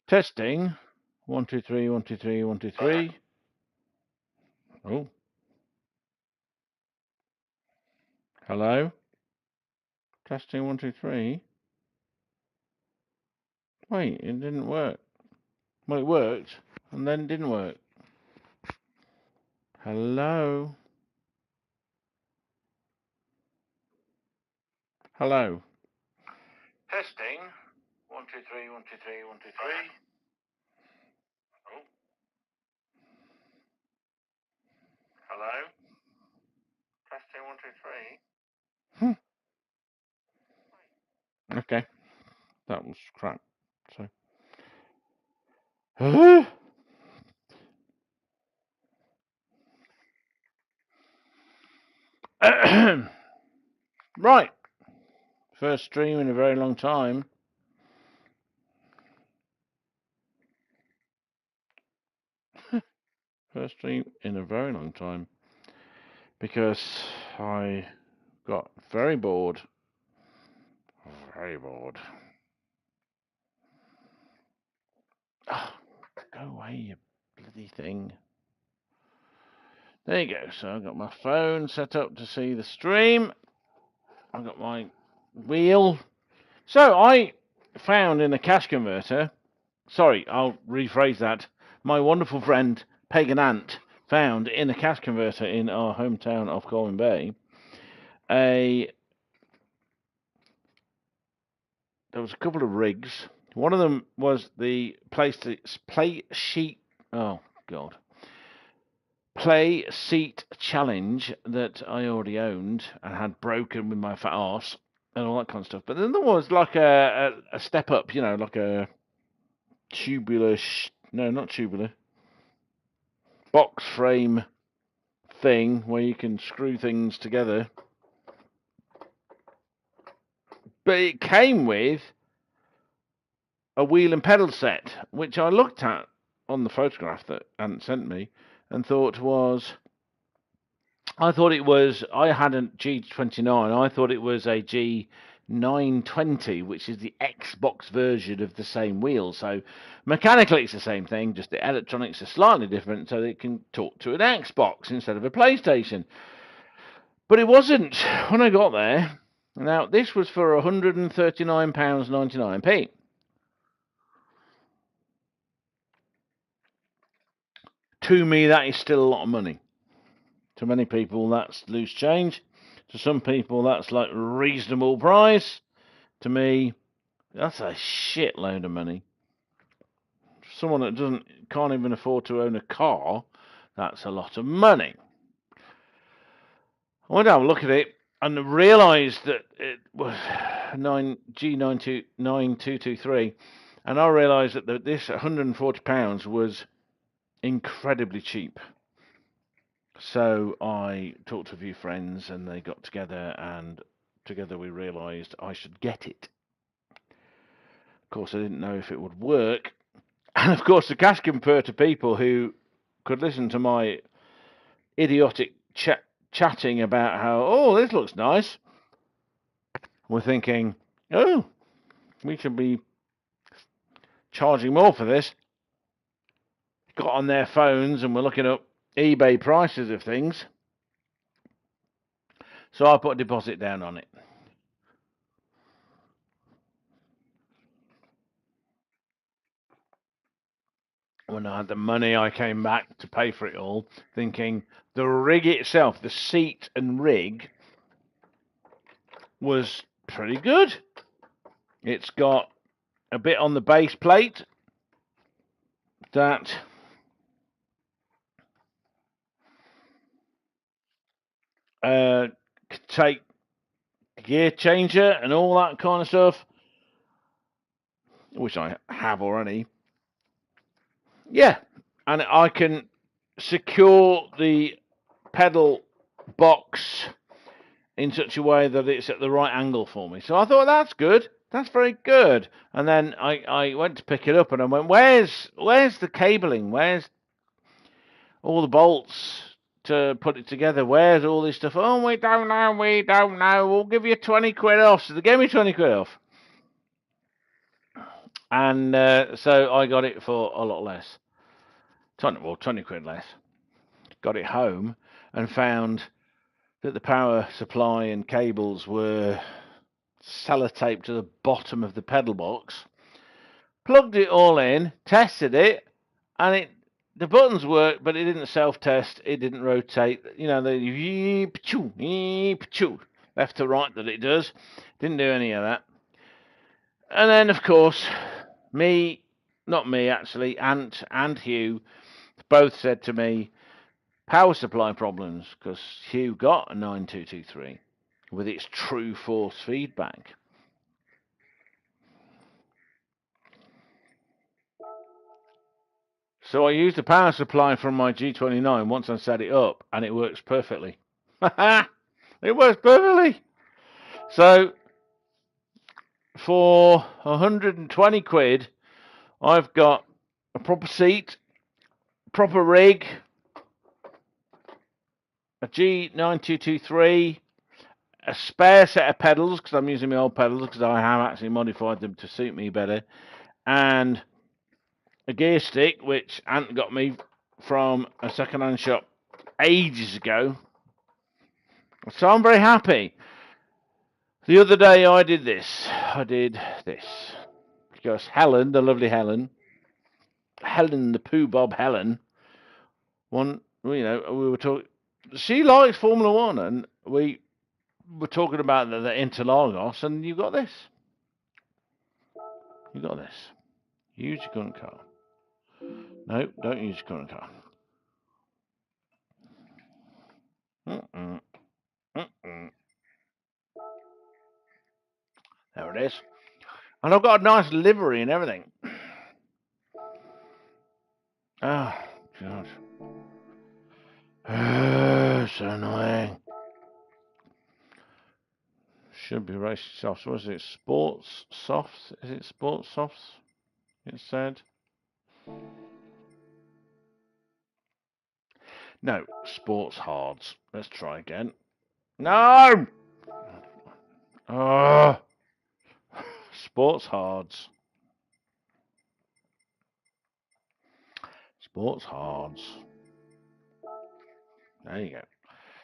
Testing. 1, 2, 3, 1, 2, 3, 1, 2, 3. Oh. Hello? Testing 1, 2, 3. Wait, it didn't work. Well, it worked, and then didn't work. Hello? Hello? Testing. 1, 2, 3, 1, 2, 3, 1, 2, 3. Oh. Hello? Testing 1, 2, 3. Okay. That was crap. So. Right. First stream in a very long time. First stream in a very long time. Because I got very bored. Very bored. Oh, go away, you bloody thing. There you go. So I've got my phone set up to see the stream. I've got my wheel. So I found in a cash converter, sorry, I'll rephrase that. My wonderful friend, Pagan Ant, found in a cash converter in our hometown of Colwyn Bay there was a couple of rigs. One of them was the play seat challenge that I already owned and had broken with my fat arse and all that kind of stuff. But then there was like a step up, like a tubular, no, not tubular, box frame thing where you can screw things together. But it came with a wheel and pedal set, which I looked at on the photograph that Ant sent me and thought I had a G923, I thought it was a G920, which is the Xbox version of the same wheel. So mechanically it's the same thing, just the electronics are slightly different so that it can talk to an Xbox instead of a PlayStation. But it wasn't when I got there. Now, this was for £139.99p. To me, that is still a lot of money. To many people, that's loose change. To some people, that's like a reasonable price. To me, that's a shitload of money. For someone that can't even afford to own a car, that's a lot of money. I went to have a look at it and realised that it was G923, and I realised that this £140 was incredibly cheap. So I talked to a few friends and they got together, and together we realised I should get it. Of course, I didn't know if it would work. And of course, the cash converter people who could listen to my idiotic chatting about how, oh, this looks nice, were thinking, oh, we should be charging more for this. Got on their phones and were looking up eBay prices of things. So I put a deposit down on it. When I had the money, I came back to pay for it all, thinking the rig itself, the seat and rig, was pretty good. It's got a bit on the base plate that could take gear changer and all that kind of stuff, which I have already. Yeah, and I can secure the pedal box in such a way that it's at the right angle for me. So I thought, that's good. That's very good. And then I went to pick it up and I went, where's the cabling? Where's all the bolts to put it together? Where's all this stuff? Oh, we don't know. We'll give you 20 quid off. So they gave me 20 quid off. And so I got it for a lot less. 20 quid less. Got it home and found that the power supply and cables were sellotaped to the bottom of the pedal box. Plugged it all in, tested it, and the buttons worked, but it didn't self-test. It didn't rotate. You know, the left to right that it does. Didn't do any of that. And then, of course, not me actually, Ant and Hugh both said to me, power supply problems, because Hugh got a 9223 with its true force feedback. So I used the power supply from my G29 once I set it up, and it works perfectly. It works perfectly. So for 120 quid, I've got a proper seat, proper rig, a G923, a spare set of pedals, because I'm using my old pedals, because I have actually modified them to suit me better, and a gear stick, which Ant got me from a second-hand shop ages ago. So I'm very happy. The other day I did this. Because Helen, the lovely Helen the Pooh Bob Helen, we were talking. She likes Formula One, and we were talking about the Interlagos, and you got this. You got this. Use your current car. No, don't use your current car. There it is. And I've got a nice livery and everything. Oh, God. So annoying. Should be racing softs. What is it? Sports softs? Is it sports softs? It said. No, sports hards. Let's try again. No! Sports hards. Sports hards. There you go.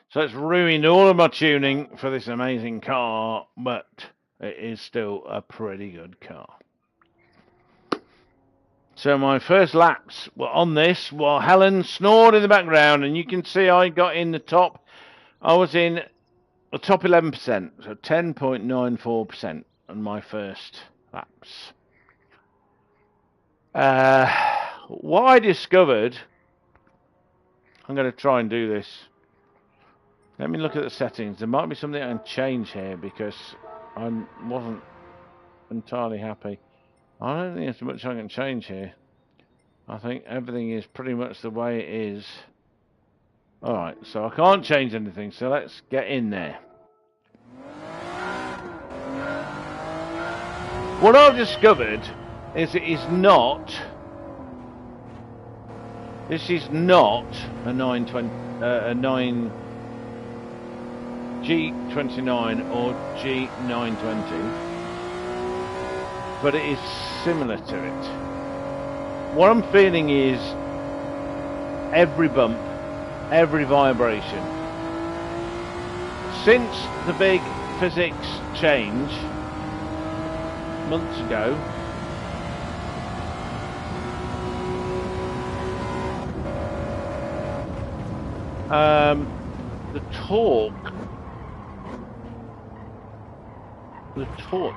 So it's ruined all of my tuning for this amazing car, but it is still a pretty good car. So my first laps were on this while Helen snored in the background, and you can see I got in the top. I was in the top 11%, so 10.94% on my first laps. What I discovered, I'm going to try and do this. Let me look at the settings. There might be something I can change here because I wasn't entirely happy. I don't think there's much I can change here. I think everything is pretty much the way it is. Alright, so I can't change anything, so let's get in there. What I've discovered is it is not... This is not a 9 G29 or G920, but it is similar to it. What I'm feeling is every bump, every vibration. Since the big physics change months ago,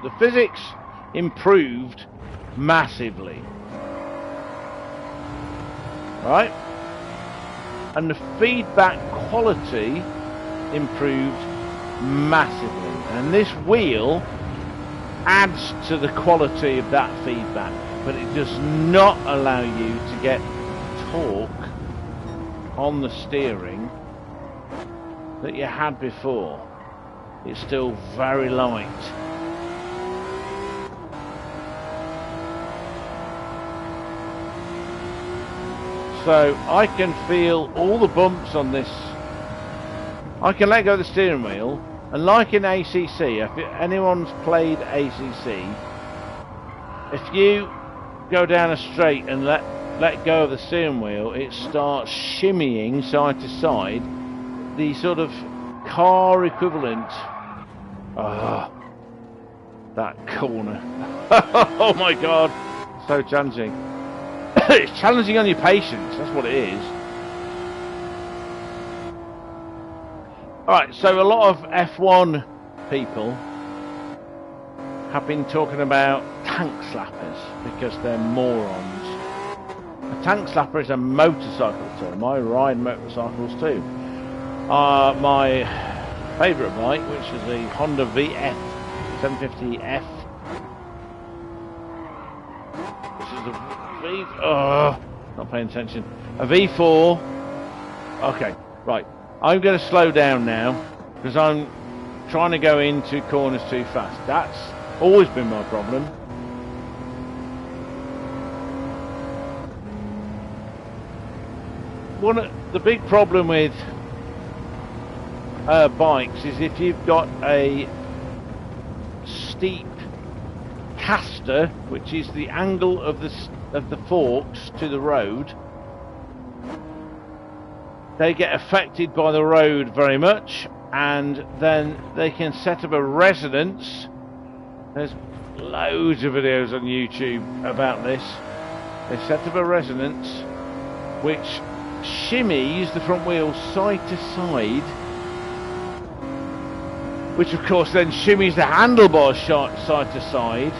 the physics improved massively, right? And the feedback quality improved massively. And this wheel adds to the quality of that feedback, but it does not allow you to get torque on the steering that you had before. It's still very light. So I can feel all the bumps on this. I can let go of the steering wheel, and like in ACC, if anyone's played ACC, if you go down a straight and let go of the steering wheel, it starts shimmying side to side, the sort of car equivalent. Ah, that corner. Oh my god, so challenging. It's challenging on your patience, that's what it is. Alright, so a lot of F1 people have been talking about tank slappers because they're morons. A tank slapper is a motorcycle term. I ride motorcycles too. My favourite bike, which is the Honda VF 750F, which is a not paying attention. A V4. Okay, right. I'm going to slow down now because I'm trying to go into corners too fast. That's always been my problem. The big problem with bikes is if you've got a steep caster, which is the angle of the forks to the road, they get affected by the road very much, and then they can set up a resonance. There's loads of videos on YouTube about this. They set up a resonance which shimmies the front wheel side to side, which of course then shimmies the handlebars side to side,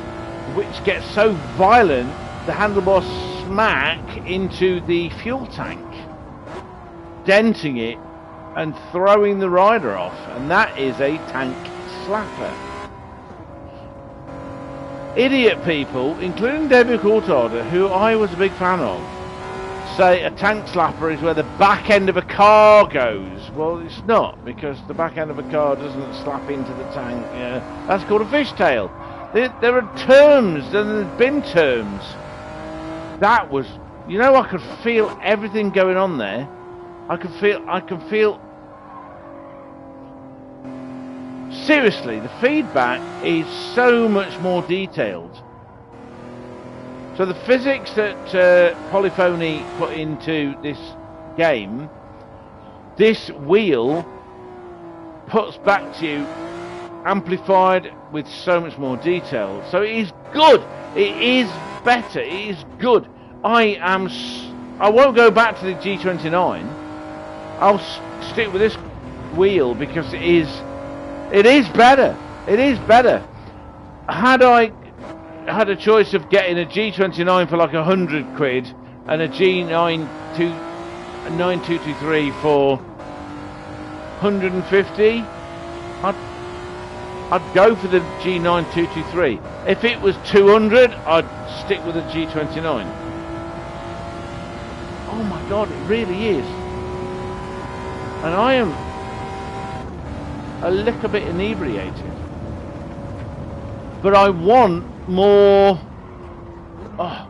which gets so violent the handlebars smack into the fuel tank, denting it and throwing the rider off, and that is a tank slapper. Idiot people, including David Coulthard, who I was a big fan of, say a tank slapper is where the back end of a car goes. Well, it's not, because the back end of a car doesn't slap into the tank. That's called a fishtail. There are terms, and there's been terms. That was, you know, I could feel everything going on there. I can feel seriously, the feedback is so much more detailed. So the physics that Polyphony put into this game, this wheel puts back to you amplified with so much more detail. So it is good. It is better. It is good. I won't go back to the G29. I'll stick with this wheel because it is better. It is better. Had I had a choice of getting a G29 for like 100 quid and a G923 for 150, I'd go for the G923. If it was 200, I'd stick with the G29. Oh my god, it really is. And I am a little bit inebriated, but I want more. Oh,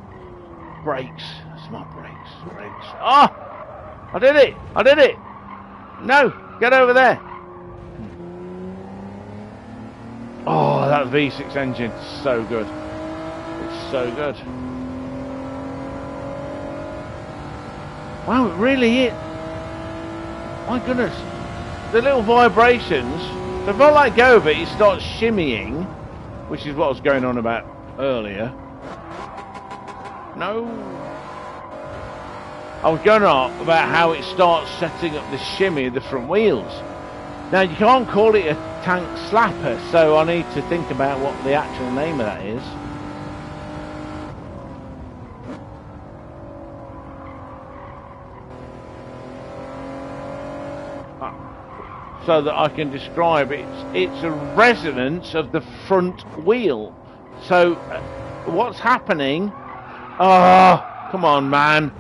brakes, smart brakes. Oh, I did it. No, get over there. Oh, that V6 engine, so good. It's so good. Wow, it really is. My goodness, the little vibrations. So if I let go of it, it starts shimmying, which is what I was going on about earlier. No. I was going on about how it starts setting up the shimmy of the front wheels. Now, you can't call it a tank slapper, so I need to think about what the actual name of that is. So that I can describe it. It's a resonance of the front wheel. So what's happening? Oh, come on, man.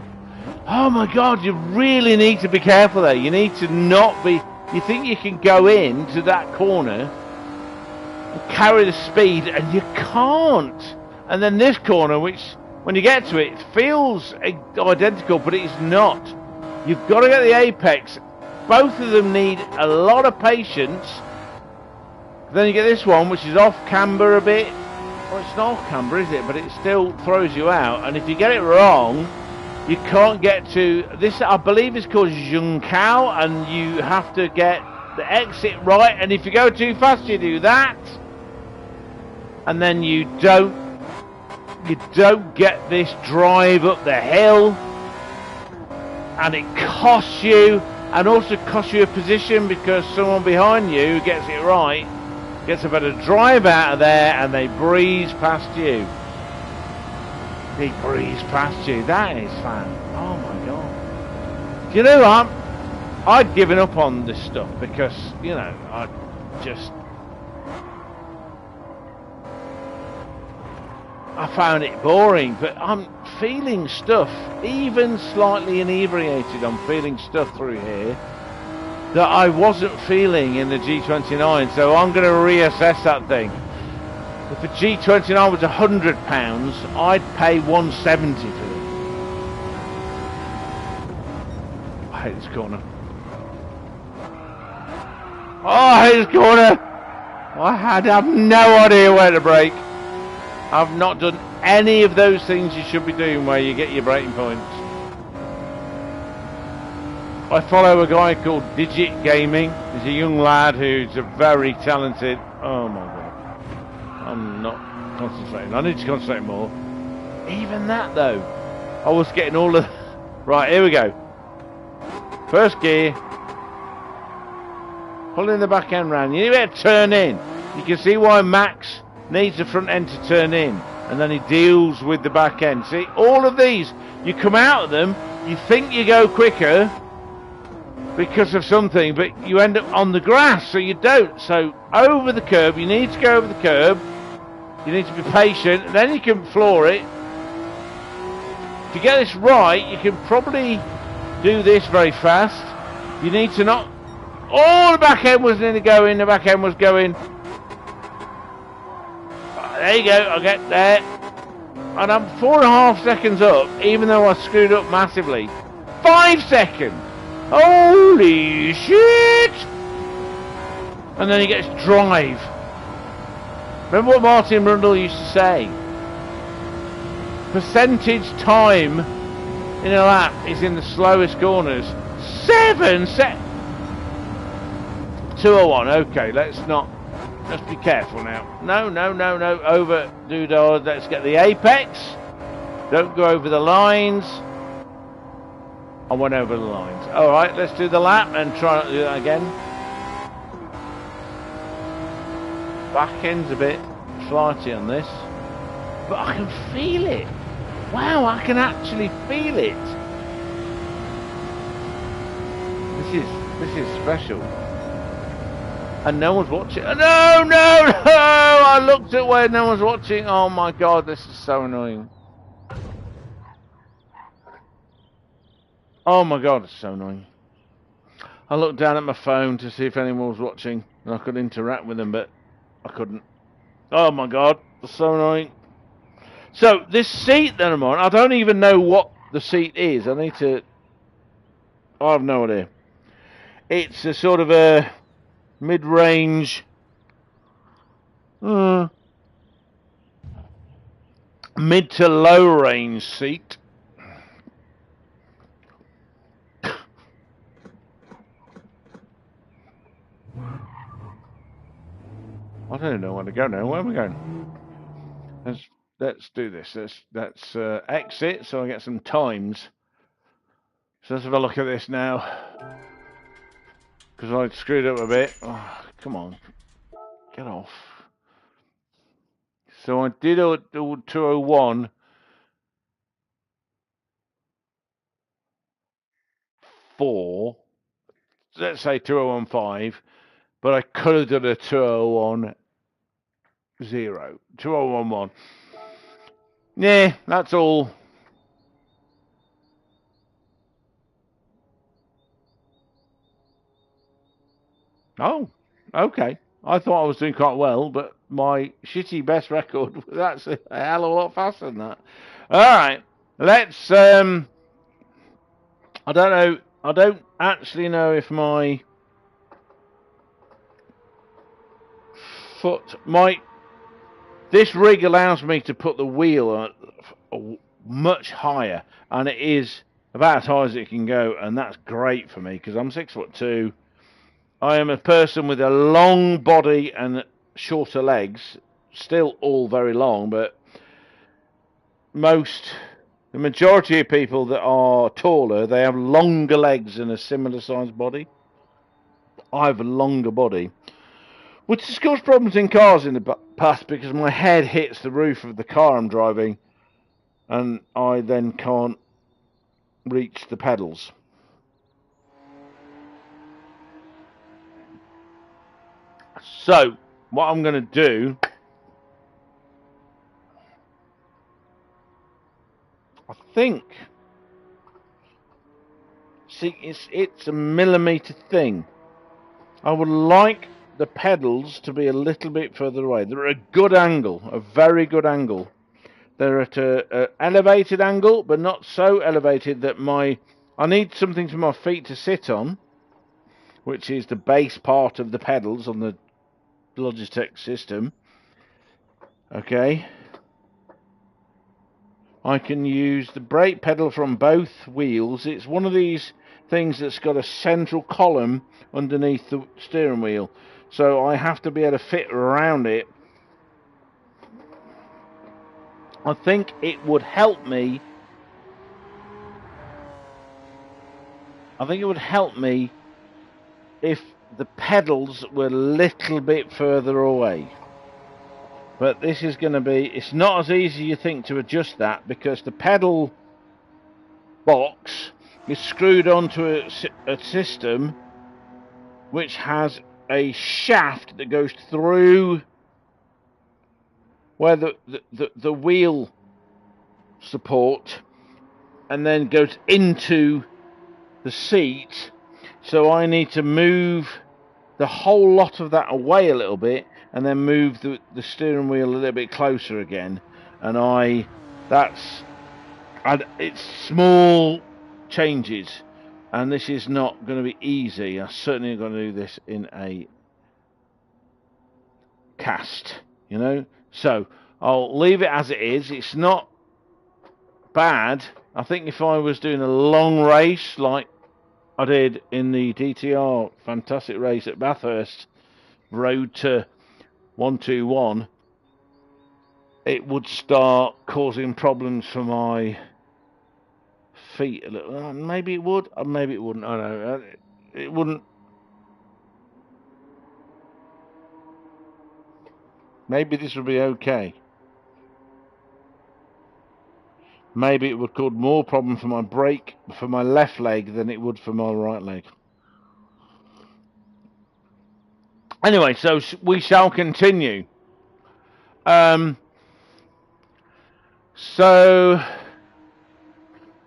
Oh my god, you really need to be careful there. You need to not be. You think you can go into that corner and carry the speed, and you can't. And then this corner, which when you get to it feels identical, but it's not. You've got to get the apex. Both of them need a lot of patience. Then you get this one, which is off camber a bit, Well, it's not camber, is it? But it still throws you out. And if you get it wrong, you can't get to this. I believe it's called Zhunkao, and you have to get the exit right. And if you go too fast, you do that, and then you don't get this drive up the hill, and it costs you, and also costs you a position because someone behind you who gets it right gets a better drive out of there, and they breeze past you. They breeze past you. That is fun. Oh my god. Do you know what? I'd given up on this stuff because, you know, I found it boring, but I'm feeling stuff, even slightly inebriated, I'm feeling stuff through here that I wasn't feeling in the G29, so I'm going to reassess that thing. If the G29 was £100, I'd pay £170 for it. I hate this corner. Oh, I hate this corner! I have no idea where to brake. I've not done any of those things you should be doing where you get your braking points. I follow a guy called Digit Gaming. He's a young lad who's a very talented... Oh my god. I'm not concentrating. I need to concentrate more. Even that though. I was getting all of... Right, here we go. First gear. Pulling the back end round. You better turn in. You can see why Max needs the front end to turn in. And then he deals with the back end. See, all of these, you come out of them, you think you go quicker because of something, but you end up on the grass, so you don't. So over the curb, you need to go over the curb. You need to be patient, and then you can floor it. To get this right, you can probably do this very fast. You need to not... Oh, the back end was nearly going, the back end was going. There you go, I'll get there. And I'm 4.5 seconds up, even though I screwed up massively. 5 seconds! Holy shit! And then he gets drive. Remember what Martin Brundle used to say? Percentage time in a lap is in the slowest corners. 7 seconds! 2:01, okay, let's be careful now. No, over doodad, let's get the apex. Don't go over the lines. I went over the lines. Alright, let's do the lap and try not to do that again. Back end's a bit flighty on this, but I can feel it. Wow, I can actually feel it. This is special. And no one's watching. No! I looked at where no one's watching. Oh my god, this is so annoying. Oh my god, it's so annoying. I looked down at my phone to see if anyone was watching and I could interact with them, but I couldn't. Oh my god, it's so annoying. So, this seat that I'm on, I don't even know what the seat is. I have no idea. It's a sort of a mid-range, mid to low range seat. I don't know where to go now. Where are we going? Let's do this. Let's exit so I get some times. So let's have a look at this now. Because I screwed up a bit. Oh, come on. Get off. So I did all 201. 4. Let's say 2015. But I could have done a 2010. 2011. Yeah, that's all. Oh, okay. I thought I was doing quite well, but my shitty best record was actually a hell of a lot faster than that. Alright, let's, I don't know, I don't actually know if my This rig allows me to put the wheel much higher, and it is about as high as it can go, and that's great for me because I'm 6'2". I am a person with a long body and shorter legs, still all very long, but the majority of people that are taller, they have longer legs and a similar sized body. I have a longer body, which has caused problems in cars in the past because my head hits the roof of the car I'm driving, and I then can't reach the pedals. So, what I'm going to do, I think, see, it's a millimetre thing. I would like the pedals to be a little bit further away. They're at a good angle, a very good angle. They're at a elevated angle, but not so elevated that I need something for my feet to sit on, which is the base part of the pedals on the Logitech system. Okay. I can use the brake pedal from both wheels. It's one of these things that's got a central column underneath the steering wheel, so I have to be able to fit around it. I think it would help me. If the pedals were a little bit further away. But this is going to be, it's not as easy as you think to adjust that, because the pedal box is screwed onto a system which has a shaft that goes through where the wheel support and then goes into the seat. So I need to move the whole lot of that away a little bit and then move the steering wheel a little bit closer again. And it's small changes, and this is not going to be easy. I'm certainly going to do this in a cast, you know. So I'll leave it as it is. It's not bad. I think if I was doing a long race like I did in the DTR fantastic race at Bathurst, Road to 121, it would start causing problems for my feet a little. Maybe it would, or maybe it wouldn't. I don't know. It wouldn't. Maybe this would be okay. Maybe it would cause more problem for my brake for my left leg than it would for my right leg. Anyway, so we shall continue. So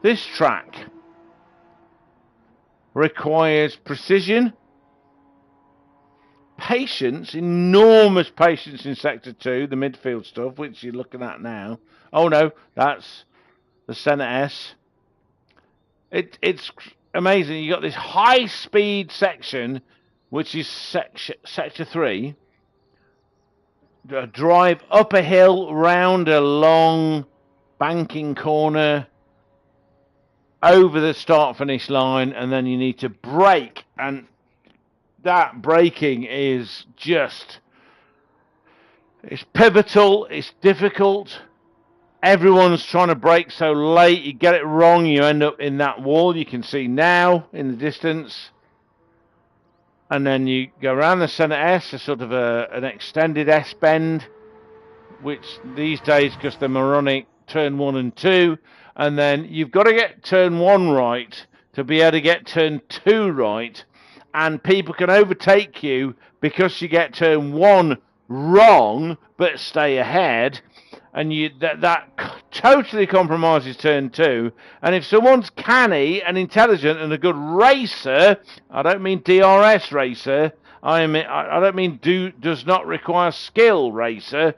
this track requires precision, patience, enormous patience in Sector 2, the midfield stuff, which you're looking at now. Oh no, that's the Senna S. It's amazing. You got this high-speed section, which is Sector 3. Drive up a hill, round a long banking corner, over the start-finish line, and then you need to brake. And that braking is just... it's pivotal, it's difficult. Everyone's trying to brake so late, you get it wrong, you end up in that wall you can see now in the distance. And then you go around the Senna S, a sort of an extended S bend, which these days, because they're moronic, turn 1 and 2. And then you've got to get turn 1 right to be able to get turn 2 right. And people can overtake you because you get turn 1 wrong, but stay ahead. And that totally compromises turn 2. And if someone's canny and intelligent and a good racer, I don't mean DRS racer, I don't mean does not require skill racer,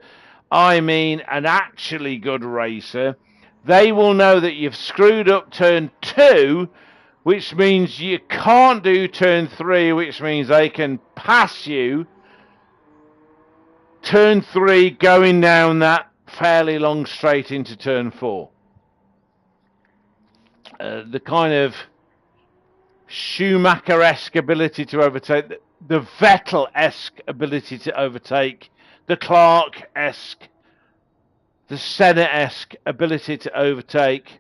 I mean an actually good racer, they will know that you've screwed up turn 2, which means you can't do turn 3, which means they can pass you turn 3 going down that fairly long straight into turn 4. The kind of Schumacher-esque ability to overtake, the Vettel-esque ability to overtake, the Clark-esque, the Senna-esque ability to overtake,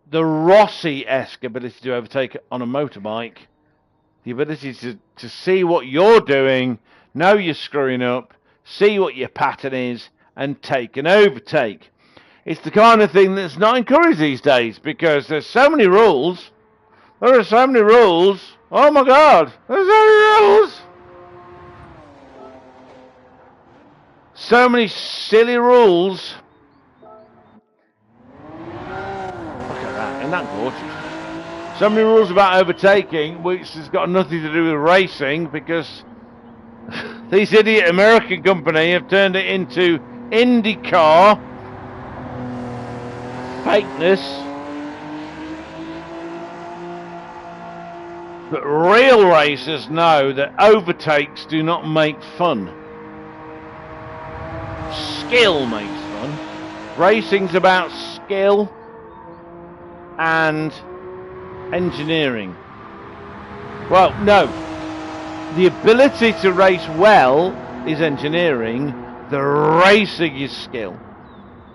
the Rossi-esque ability to overtake on a motorbike, the ability to see what you're doing, know you're screwing up, see what your pattern is, and take an overtake. It's the kind of thing that's not encouraged these days because there's so many rules. There are so many rules. Oh my God, there's so many rules. So many silly rules. Look at that, isn't that gorgeous? So many rules about overtaking, which has got nothing to do with racing because these idiot American company have turned it into IndyCar fakeness. But real racers know that overtakes do not make fun. Skill makes fun. Racing's about skill and engineering. Well, no. The ability to race well is engineering. The racing is skill.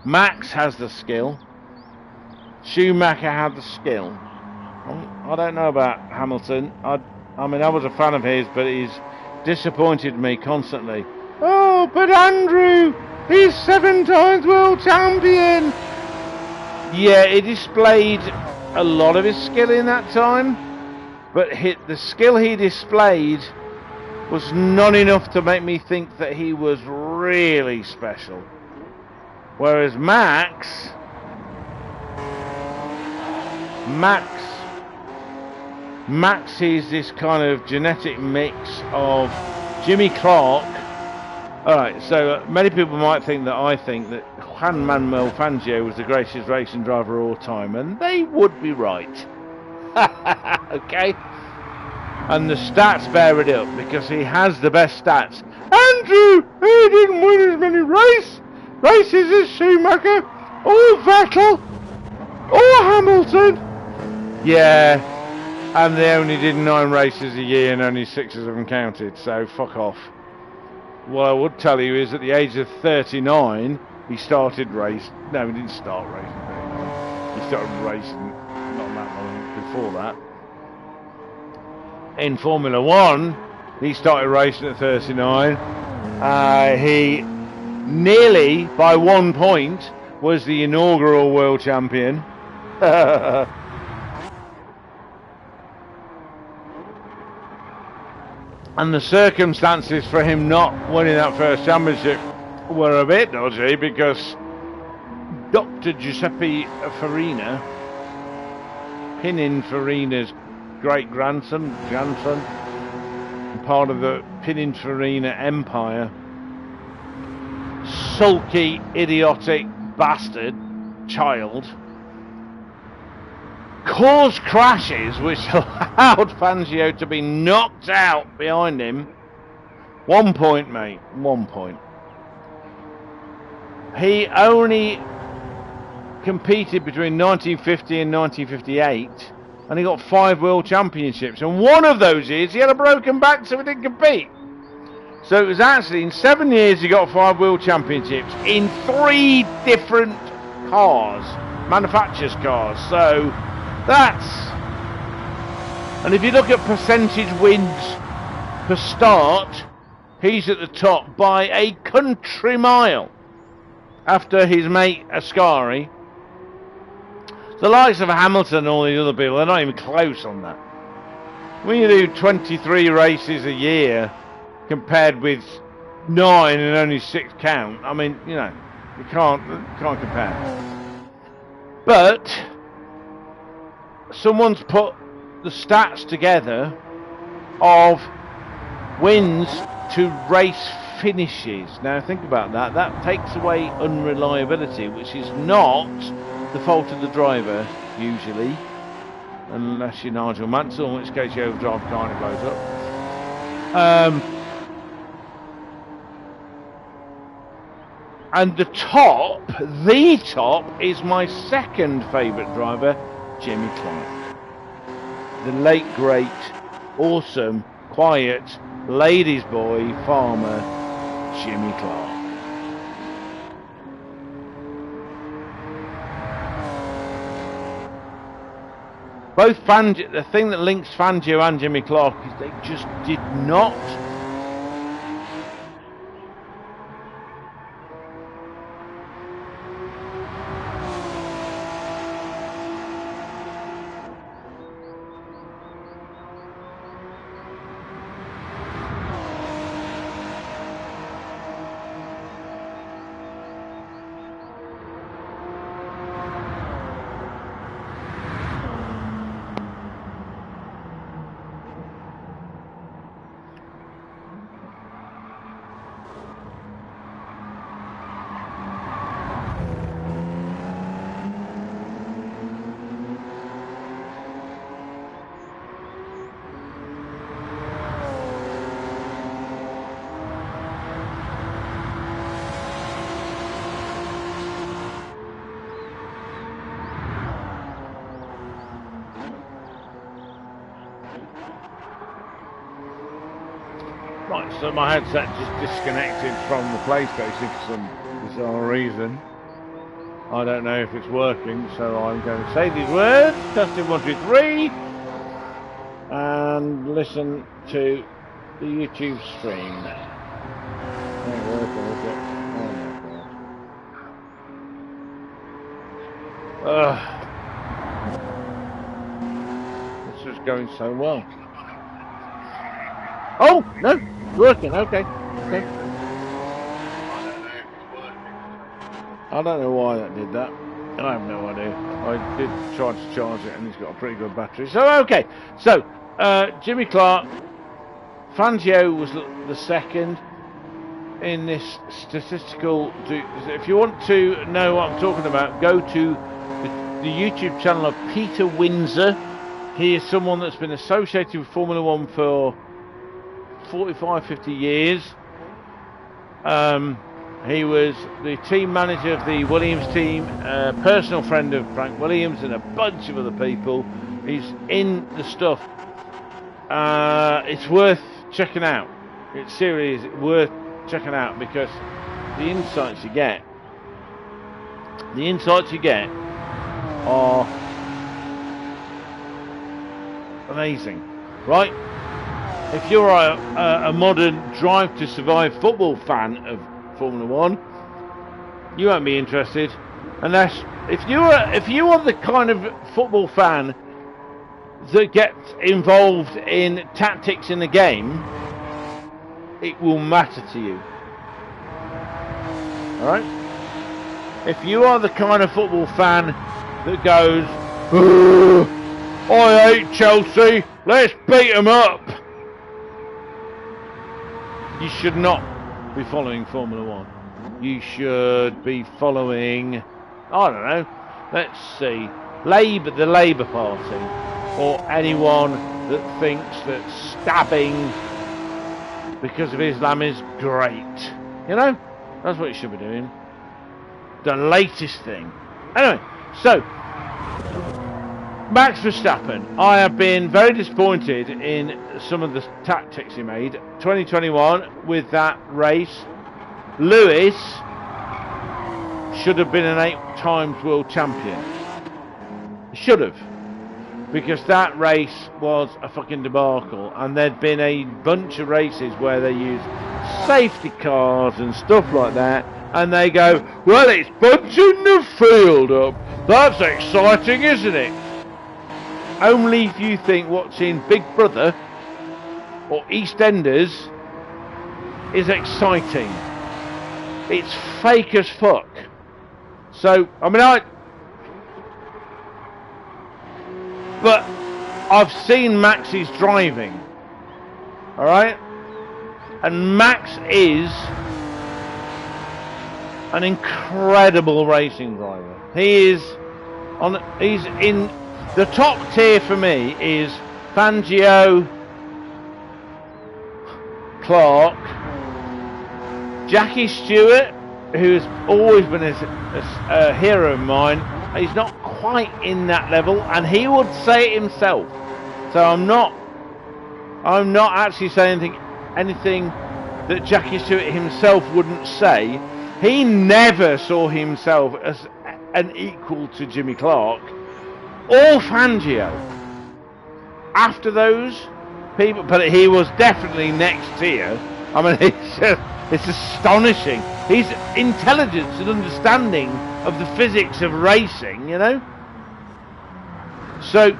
Max has the skill. Schumacher had the skill. I don't know about Hamilton. I mean, I was a fan of his, but he's disappointed me constantly. Oh, but Andrew, he's 7 times world champion. Yeah, he displayed a lot of his skill in that time, but the skill he displayed was not enough to make me think that he was really special. Whereas Max is this kind of genetic mix of Jimmy Clark. Alright, so many people might think that I think that Juan Manuel Fangio was the greatest racing driver of all time, and they would be right. Okay? And the stats bear it up, because he has the best stats. Andrew, he didn't win as many races as Schumacher, or Vettel, or Hamilton. Yeah. And they only did 9 races a year and only 6 of them counted, so fuck off. What I would tell you is at the age of 39, he started racing. No, he didn't start racing at 39. He started racing not that long before that. In Formula 1, he started racing at 39. He nearly, by 1 point, was the inaugural world champion. And the circumstances for him not winning that first championship were a bit dodgy because Dr. Giuseppe Farina, Pininfarina's great-grandson, part of the Pininfarina empire, sulky, idiotic bastard child, caused crashes which allowed Fangio to be knocked out behind him. 1 point, mate. 1 point. He only competed between 1950 and 1958, and he got 5 world championships. And one of those years he had a broken back, so he didn't compete. So it was actually in 7 years he got 5 world championships in 3 different cars, manufacturers' cars. So that's, and if you look at percentage wins per start, he's at the top by a country mile after his mate Ascari. The likes of Hamilton and all these other people, they're not even close on that. When you do 23 races a year compared with 9 and only 6 count, I mean, you know, you can't compare. But someone's put the stats together of wins to race finishes. Now think about that. That takes away unreliability, which is not the fault of the driver usually, unless you're Nigel Mansell, in which case you overdrive the car and it blows up. And the top is my second favourite driver, Jimmy Clark. The late, great, awesome, quiet, ladies' boy, farmer, Jimmy Clark. Both the thing that links Fangio and Jimmy Clark is they just did not Right, so my headset just disconnected from the PlayStation for some bizarre reason. I don't know if it's working, so I'm going to say these words, testing 1, 2, 3, and listen to the YouTube stream. Ain't working, is it? Oh my god. This was going so well. Oh, no, it's working, okay. I don't know why that did that. I have no idea. I did try to charge it and it's got a pretty good battery. So, okay. So, Jimmy Clark, Fangio was the second in this statistical... If you want to know what I'm talking about, go to the YouTube channel of Peter Windsor. He is someone that's been associated with Formula 1 for 45, 50 years. He was the team manager of the Williams team, personal friend of Frank Williams and a bunch of other people. He's in the stuff. It's worth checking out. It's seriously worth checking out because the insights you get are amazing, right? If you're a modern Drive to Survive football fan of Formula 1, you won't be interested unless if you are the kind of football fan that gets involved in tactics in the game, it will matter to you. Alright? If you are the kind of football fan that goes, I hate Chelsea, let's beat them up, you should not be following Formula 1. You should be following, I don't know, let's see, the Labour Party, or anyone that thinks that stabbing because of Islam is great. You know, that's what you should be doing. The latest thing. Anyway, so Max Verstappen, I have been very disappointed in some of the tactics he made. 2021 with that race, Lewis should have been an 8 times world champion. Should have. Because that race was a fucking debacle, and there'd been a bunch of races where they used safety cars and stuff like that, and they go, well, it's bunching the field up. That's exciting, isn't it? Only if you think what's in Big Brother or EastEnders is exciting. It's fake as fuck. So, I mean, but I've seen Max's driving, alright? And Max is an incredible racing driver. He's in the top tier for me is Fangio, Clark, Jackie Stewart, who's always been a hero of mine, he's not quite in that level, and he would say it himself. So I'm not actually saying anything that Jackie Stewart himself wouldn't say. He never saw himself as an equal to Jimmy Clark or Fangio. After those people, but he was definitely next tier. I mean, it's astonishing. His intelligence and understanding of the physics of racing, you know. So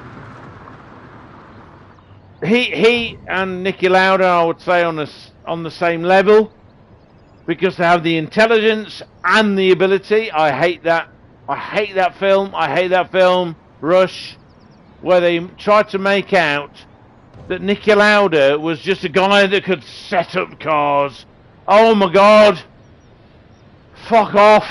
he and Nicky Lauda, I would say, on the same level, because they have the intelligence and the ability. I hate that film. I hate that film, Rush, where they tried to make out that Nicky Lauda was just a guy that could set up cars. Oh my God! Fuck off!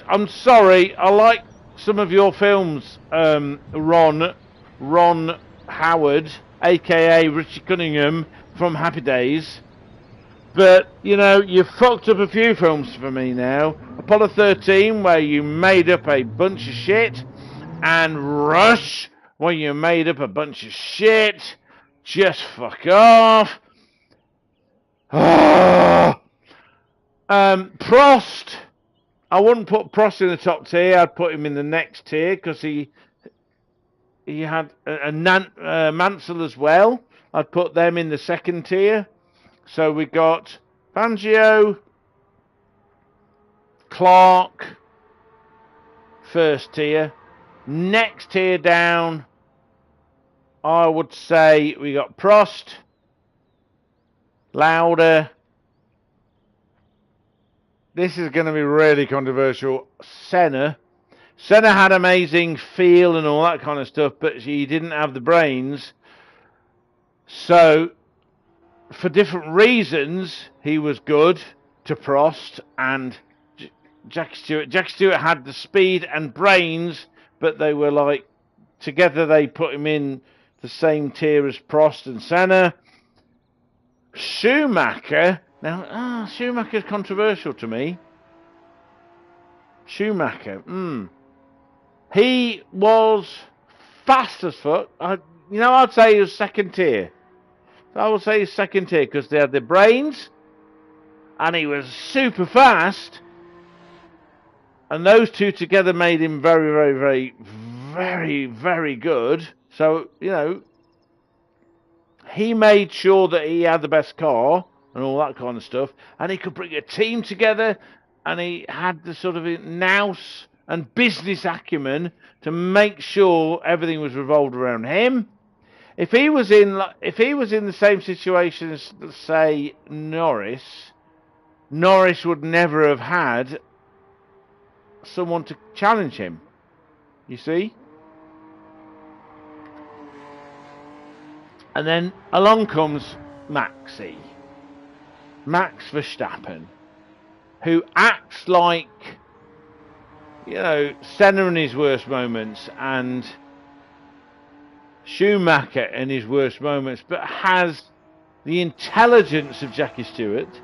I'm sorry. I like some of your films, Ron Howard, aka Richie Cunningham from Happy Days. But, you know, you fucked up a few films for me now. Apollo 13, where you made up a bunch of shit, and Rush, where you made up a bunch of shit. Just fuck off. Prost. I wouldn't put Prost in the top tier. I'd put him in the next tier, because he had Mansell as well. I'd put them in the second tier. So we got Fangio, Clark, first tier. Next tier down, I would say we got Prost, Lauda. This is going to be really controversial. Senna. Senna had amazing feel and all that kind of stuff, but he didn't have the brains. So, for different reasons, he was good to Prost and Jackie Stewart. Jackie Stewart had the speed and brains, but they were like, together they put him in the same tier as Prost and Senna. Schumacher, now, Schumacher's controversial to me. Schumacher, he was fast as fuck. I'd say he was second tier. I would say he's second tier because they had the brains and he was super fast, and those two together made him very, very, very, very, very good. So, you know, he made sure that he had the best car and all that kind of stuff, and he could bring a team together, and he had the sort of nous and business acumen to make sure everything was revolved around him. If he was in the same situation as, say, Norris would never have had someone to challenge him. You see? And then along comes Max Verstappen, who acts like, you know, Senna in his worst moments and Schumacher in his worst moments, but has the intelligence of Jackie Stewart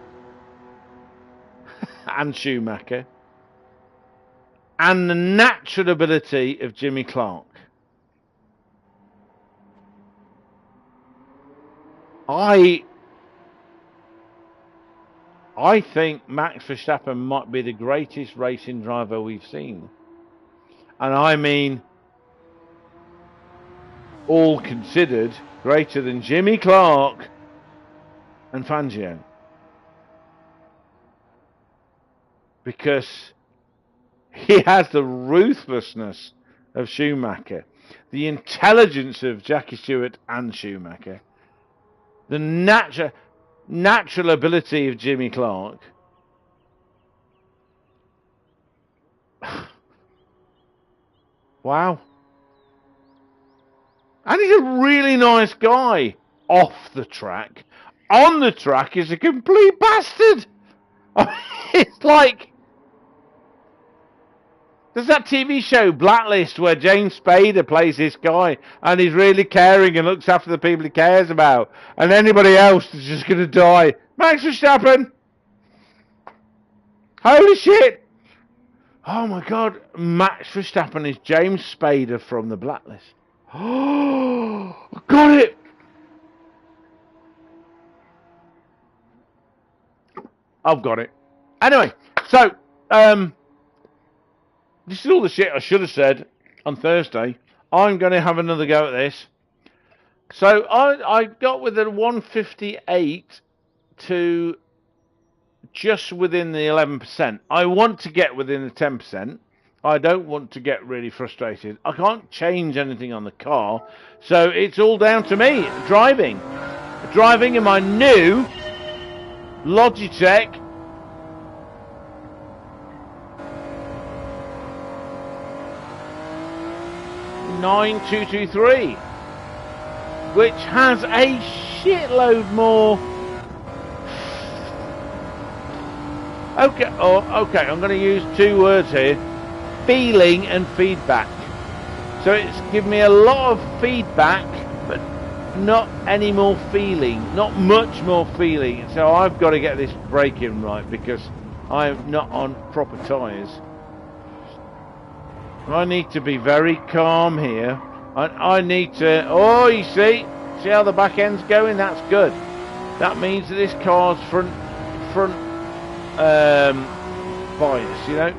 and Schumacher and the natural ability of Jimmy Clark. I think Max Verstappen might be the greatest racing driver we've seen. And I mean, all considered, greater than Jimmy Clark and Fangio. Because he has the ruthlessness of Schumacher, the intelligence of Jackie Stewart and Schumacher, the natural ability of Jimmy Clark. Wow. And he's a really nice guy off the track. On the track, he's a complete bastard. It's like, there's that TV show Blacklist where James Spader plays this guy and he's really caring and looks after the people he cares about, and anybody else is just going to die. Max Verstappen. Holy shit! Oh my god, Max Verstappen is James Spader from the Blacklist. Oh, got it! I've got it. Anyway, so, this is all the shit I should have said on Thursday. I'm going to have another go at this. So, I got with a 158 to just within the 11%. I want to get within the 10%. I don't want to get really frustrated. I can't change anything on the car, so it's all down to me driving. Driving in my new Logitech G923, which has a shitload more. Okay, I'm going to use two words here: feeling and feedback. So it's given me a lot of feedback, but not any more feeling, not much more feeling. So I've got to get this braking right because I'm not on proper tyres. I need to be very calm here. I need to. Oh, you see how the back end's going? That's good. That means that this car's front bias, you know.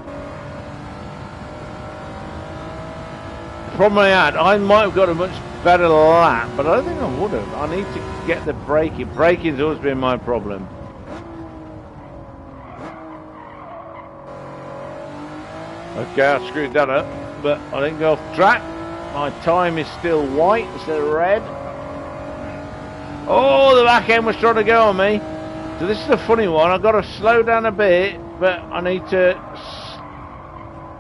The problem I had, I might have got a much better lap, but I don't think I would have. I need to get the braking. Braking's always been my problem. Okay, I screwed that up, but I didn't go off track. My time is still white instead of red. Oh, the back end was trying to go on me. So this is a funny one. I've got to slow down a bit, but I need to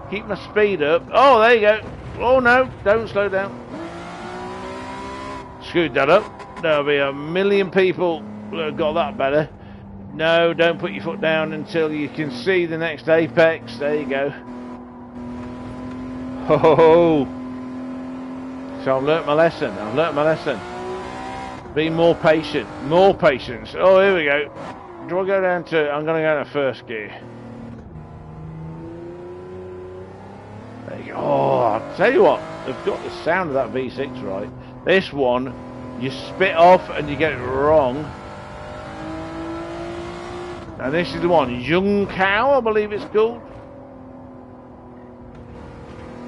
keep my speed up. Oh, there you go. Oh no, don't slow down. Screwed that up. There'll be a million people that have got that better. No, don't put your foot down until you can see the next apex. There you go. Oh, so I've learnt my lesson. Be more patient. More patience. Oh, here we go. Do I go down to... I'm going to go to first gear. There you go. Oh, I'll tell you what. They've got the sound of that V6 right. This one, you spit off and you get it wrong. And this is the one. Young Cow, I believe it's called.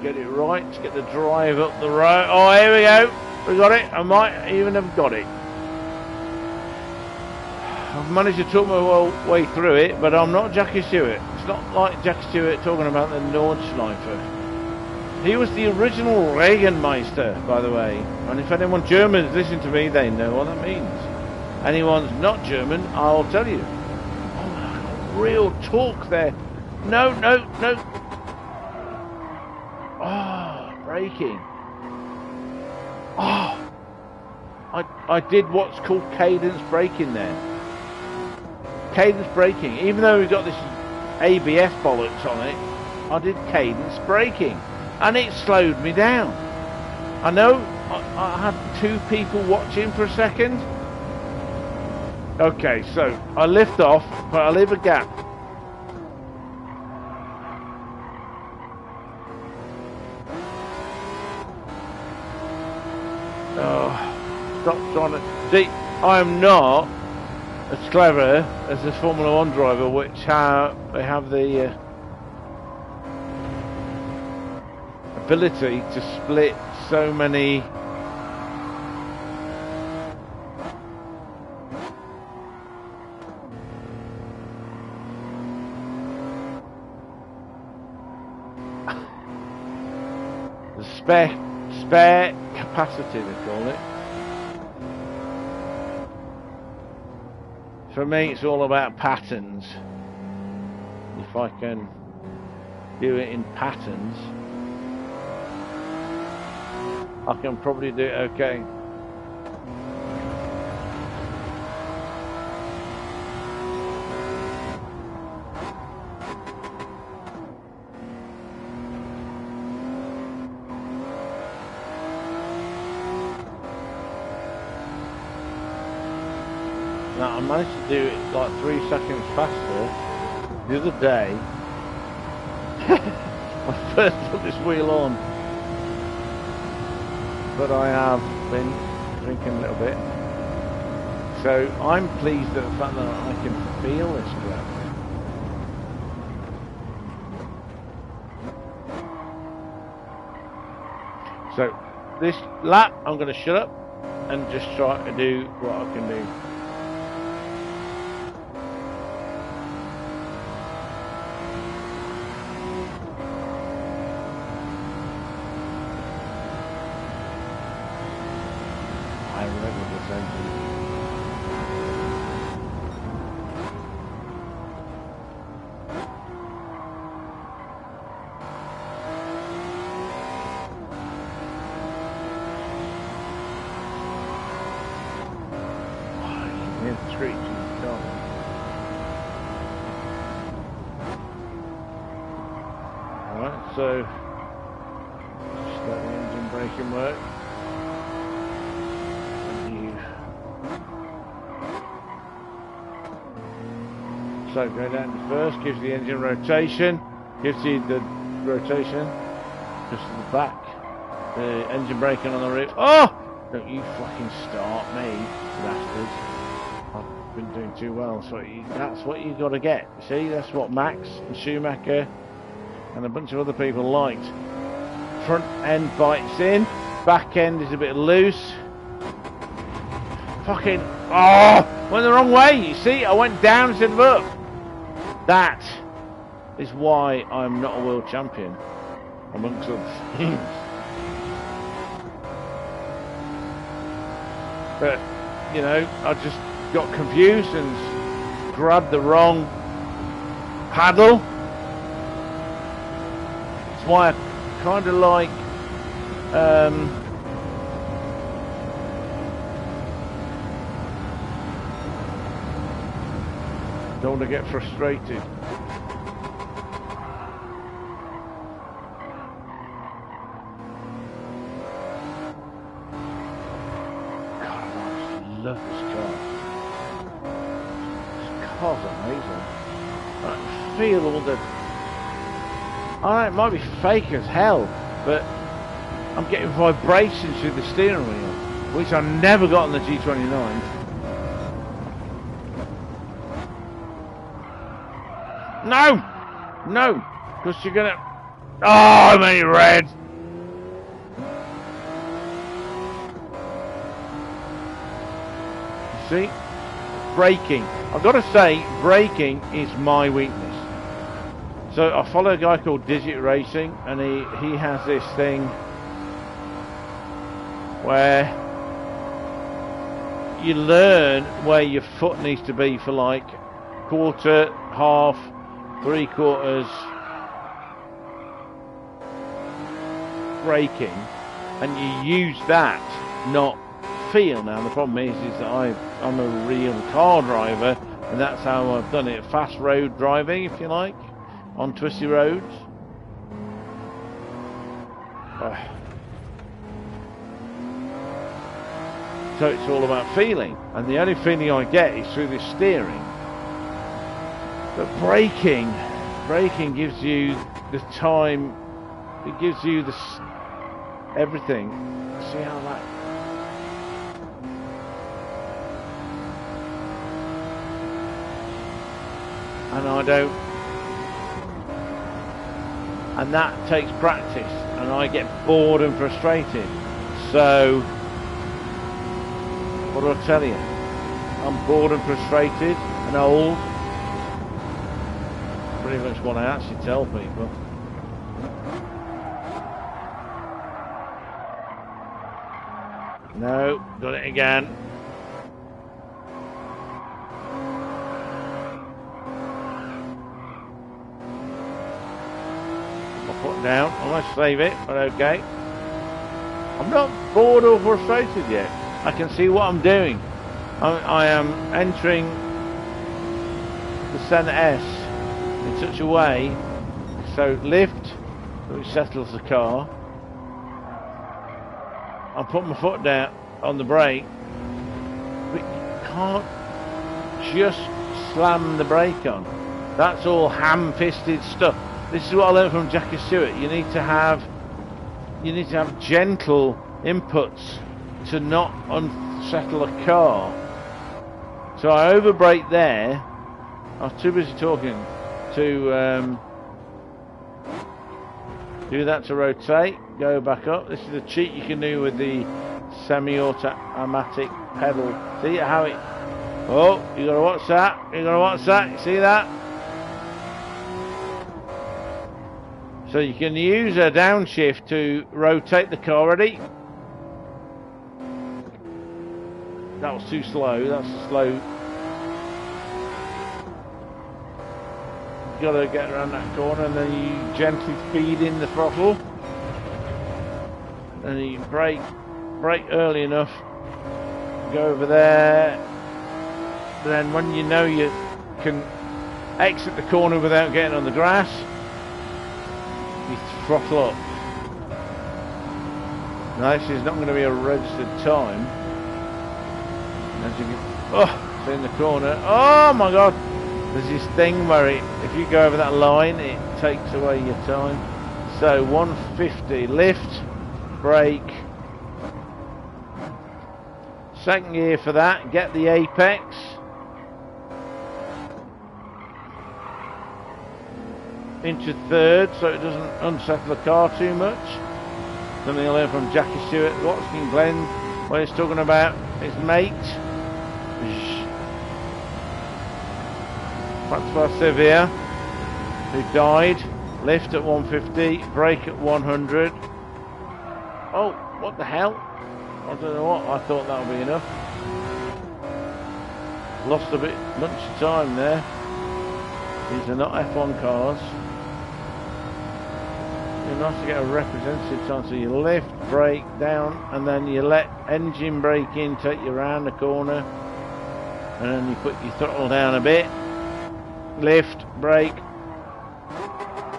Get it right. Let's get the drive up the road. Oh, here we go. We got it. I might even have got it. I've managed to talk my way through it, but I'm not Jackie Stewart. It's not like Jackie Stewart talking about the Nordschleifer. He was the original Regenmeister, by the way. And if anyone Germans listen to me, they know what that means. Anyone's not German, I'll tell you. Oh, real talk there. No. Oh, braking. Oh, I did what's called cadence braking there. Cadence braking. Even though we've got this ABS bollocks on it, I did cadence braking. And it slowed me down. I know I had two people watching for a second. Okay, so I lift off, but I leave a gap. Oh, stop trying to... See, I am not as clever as the Formula 1 driver, which they have the ability to split so many the spare capacity, they call it. For me, it's all about patterns. If I can do it in patterns, I can probably do it okay. Now I managed to do it like 3 seconds faster the other day, I first put this wheel on, but I have been drinking a little bit. So I'm pleased at the fact that I can feel this crap. So this lap, I'm going to shut up and just try to do what I can do. I remember the same thing. Alright, so just let the engine braking work. So go down to first, gives the engine rotation, gives you the rotation just to the back. The engine braking on the roof. Oh! Don't you fucking start me, bastards. I've been doing too well, so that's what you got to get. See, that's what Max and Schumacher and a bunch of other people liked. Front end bites in, back end is a bit loose. Fucking, oh, went the wrong way, you see, I went down instead of up. That is why I'm not a world champion, amongst other things. But, you know, I just got confused and grabbed the wrong paddle. That's why I kind of like don't want to get frustrated. God, I just love this car. This car's amazing. I feel all the... Alright, it might be fake as hell, but I'm getting vibrations through the steering wheel, which I never got on the G923. No! No! Because you're gonna... Oh, I made it red! See? Braking. I've got to say, braking is my weakness. So I follow a guy called Digit Racing, and he has this thing where you learn where your foot needs to be for like quarter, half, 3/4 braking, and you use that, not feel. Now the problem is that I'm a real car driver, and that's how I've done it. Fast road driving, if you like, on twisty roads. So it's all about feeling, and the only feeling I get is through the steering. But braking gives you the time, it gives you the everything. See how that... And I don't... And that takes practice, and I get bored and frustrated. So, what do I tell you? I'm bored and frustrated and old. Pretty much what I actually tell people. No, done it again. I'll put it down. I might save it, but okay. I'm not bored or frustrated yet. I can see what I'm doing. I am entering the Senna S in such a way, so lift, which settles the car. I'll put my foot down on the brake, but you can't just slam the brake on. That's all ham-fisted stuff. This is what I learned from Jackie Stewart. You need to have gentle inputs to not unsettle a car. So I overbrake there. I was too busy talking to do that to rotate, go back up. This is a cheat you can do with the semi-automatic pedal. See how it... Oh, you gotta watch that. You gotta watch that. You see that? So you can use a downshift to rotate the car. Ready? That was too slow. That's a slow. You gotta get around that corner, and then you gently feed in the throttle, and you brake early enough. Go over there. Then when you know you can exit the corner without getting on the grass, you throttle up. Now this is not going to be a registered time. As you get, it's in the corner. Oh my god! There's this thing where if you go over that line, it takes away your time. So 150, lift, brake. Second gear for that, get the apex. Into third so it doesn't unsettle the car too much. Something I learned from Jackie Stewart, Watson Glen, when he's talking about his mate. Francois Sevier, who died. Lift at 150, brake at 100. Oh, what the hell? I don't know what, I thought that would be enough. Lost a bit much time there. These are not F1 cars. It's nice to get a representative time, so you lift, brake down, and then you let engine brake in, take you around the corner, and then you put your throttle down a bit, lift, brake.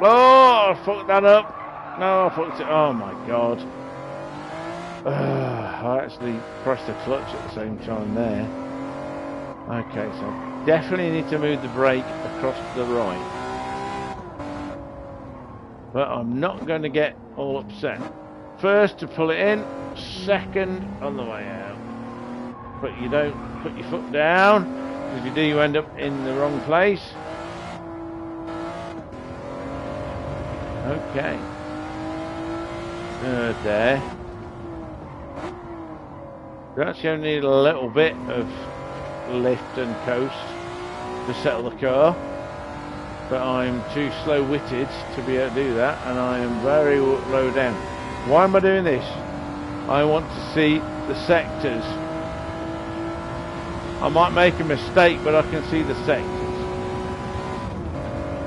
Oh, I fucked that up. No, I fucked it. Oh my god. I actually pressed the clutch at the same time there. Okay, so definitely need to move the brake across to the right. But I'm not going to get all upset. First to pull it in, second on the way out. But you don't put your foot down, because if you do you end up in the wrong place. Okay. There. You actually only need a little bit of lift and coast to settle the car. But I'm too slow-witted to be able to do that, and I am very low down. Why am I doing this? I want to see the sectors. I might make a mistake, but I can see the sectors.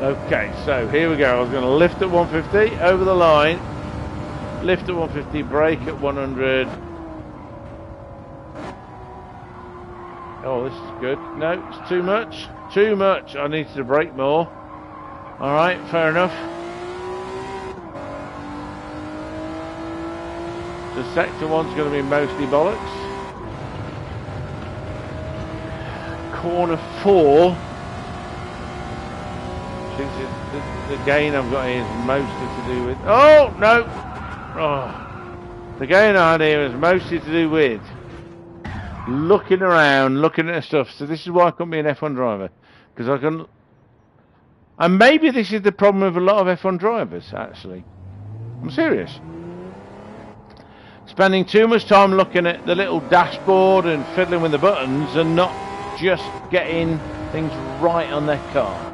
Okay, so here we go. I was going to lift at 150 over the line, lift at 150, brake at 100. Oh, this is good. No, it's too much. Too much. I need to brake more. Alright, fair enough. So sector 1's going to be mostly bollocks. Corner 4. The gain I've got here is mostly to do with... Oh, no! Oh. The gain I had here is mostly to do with looking around, looking at stuff. So this is why I couldn't be an F1 driver. Because I can... And maybe this is the problem with a lot of F1 drivers, actually. I'm serious. Spending too much time looking at the little dashboard and fiddling with the buttons and not just getting things right on their car.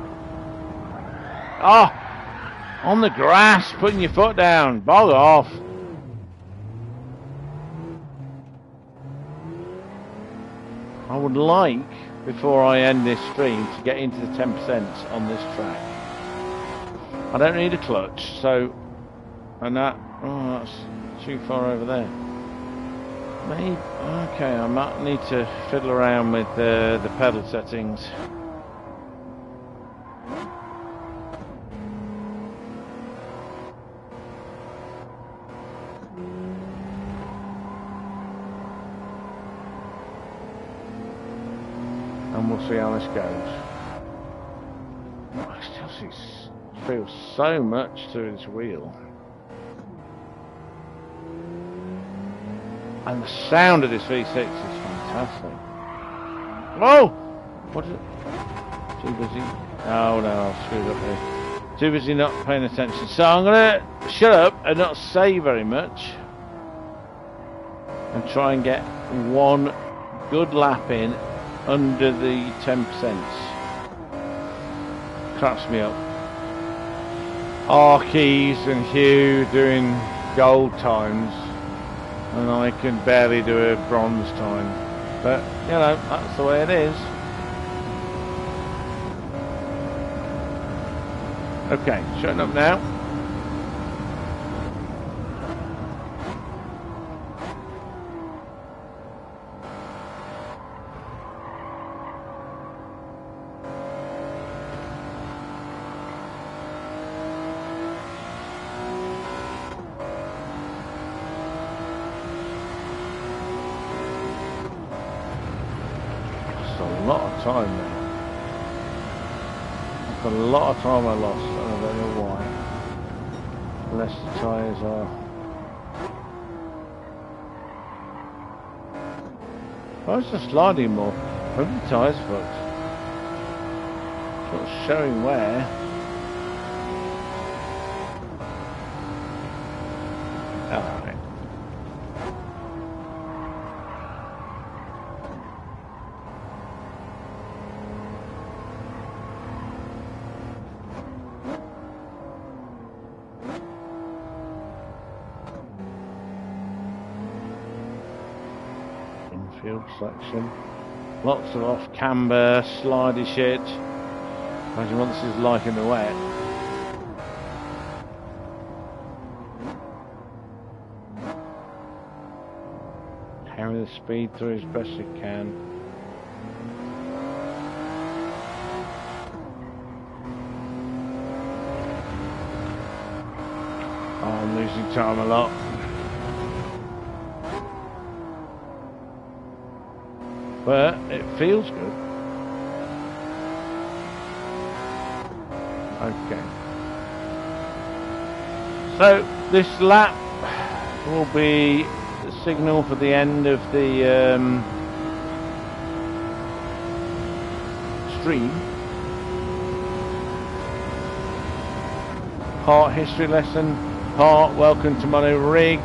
Oh! On the grass, putting your foot down. Bog off. I would like, before I end this stream, to get into the 10% on this track. I don't need a clutch, so... And that... Oh, that's too far over there. Maybe... Okay, I might need to fiddle around with the pedal settings. And we'll see how this goes. feel so much through this wheel. And the sound of this V6 is fantastic. Whoa! What is it? Too busy? Oh no, I've screwed up here. Too busy not paying attention. So I'm going to shut up and not say very much. And try and get one good lap in under the 10%. Cracks me up. Arkeys and Hugh doing gold times. And I can barely do a bronze time. But, you know, that's the way it is. Okay, shutting up now. That's a lot of time there. A lot of time I lost, and I don't know why. Unless the tyres are... I was just sliding more. Maybe the tyres fucked. It's not showing where. Alright. Infield section. Lots of off camber, slidey shit. Imagine what this is like in the wet. Carry the speed through as best you can. Oh, I'm losing time a lot. But it feels good. Okay. So this lap will be the signal for the end of the stream. Part history lesson, part welcome to my new rig.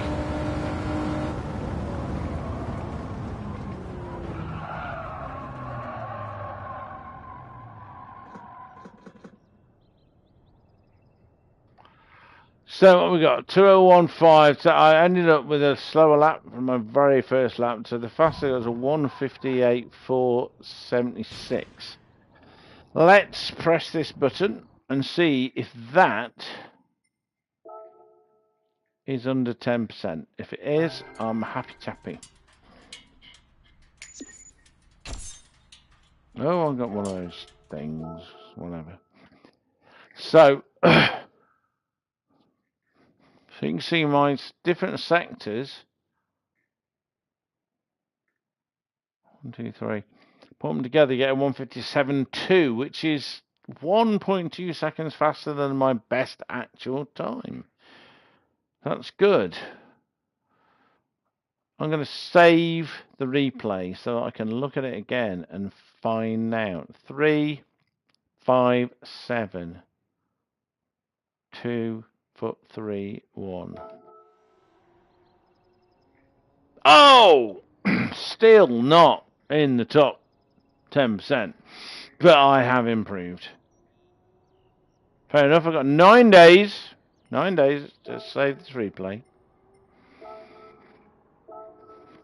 So what we got? 2015. So I ended up with a slower lap from my very first lap. So the fastest was a 1:58.476. Let's press this button and see if that is under 10%. If it is, I'm happy tappy. Oh, I've got one of those things. Whatever. So. So you can see my different sectors. 1, 2, 3. Put them together, you get a 1:57.2, which is 1.2 seconds faster than my best actual time. That's good. I'm going to save the replay so that I can look at it again and find out. 3, 5, 7, 2, 3, 1. Oh! Still not in the top 10%. But I have improved. Fair enough, I've got 9 days. 9 days to save this replay.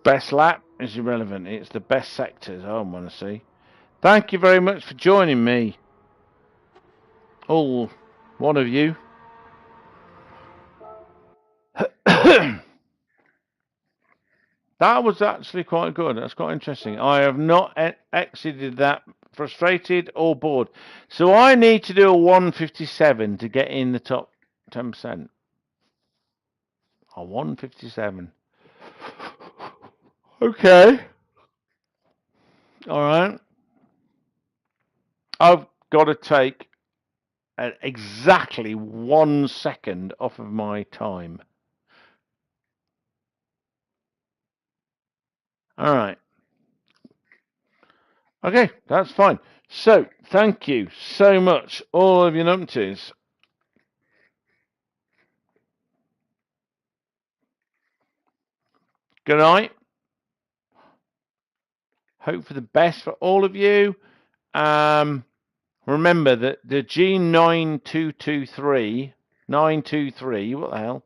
Best lap is irrelevant. It's the best sectors I want to see. Thank you very much for joining me. All one of you. That was actually quite good. That's quite interesting. I have not exited that frustrated or bored. So I need to do a 1:57 to get in the top 10%. A 1:57. Okay. All right. I've got to take at exactly 1 second off of my time. All right. Okay, that's fine. So, thank you so much, all of you numpties. Good night. Hope for the best for all of you. Remember that the G923, 923, what the hell,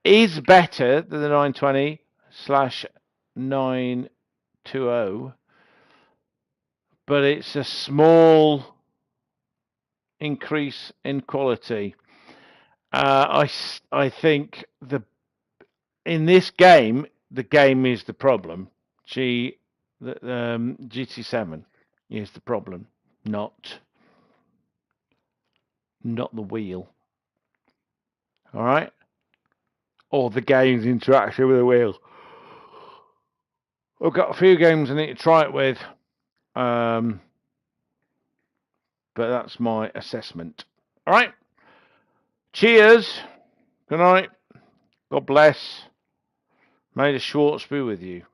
is better than the 920/920, but it's a small increase in quality. I think in this game, the game is the problem. GT7 is the problem, not the wheel. All right, or the game's interaction with the wheel. I've got a few games I need to try it with, but that's my assessment. All right. Cheers. Good night. God bless. May the Schwartz be with you.